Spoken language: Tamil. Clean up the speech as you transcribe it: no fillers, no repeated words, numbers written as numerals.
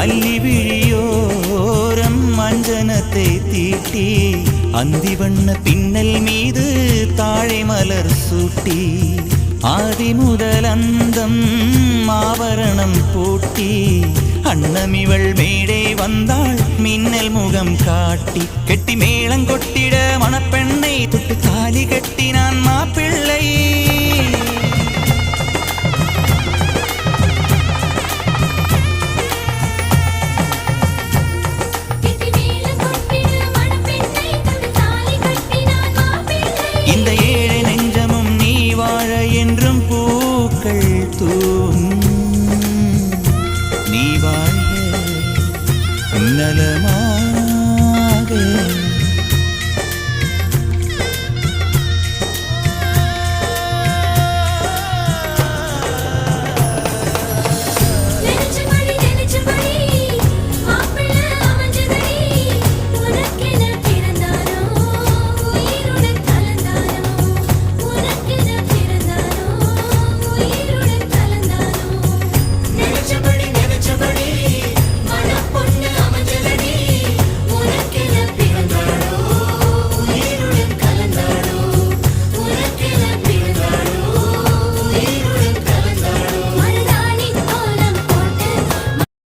அல்லி விழியோரம் மஞ்சனத்தை தீட்டி அந்திவண்ண பின்னல் மீது தாழை மலர் சூட்டி ஆதி முதல் அந்தம் ஆவரணம் பூட்டி அன்னமிவள் மேடை வந்தாள் மின்னல் முகம் காட்டி கெட்டி மேளங்கொட்டிட மணப்பெண்ணை தொட்டு தாலி கட்டினான் மாப்பிள்ளை இந்த ஏழை நெஞ்சமும் நீ வாழ என்றும் பூக்கள் நீ வாழ நலமாக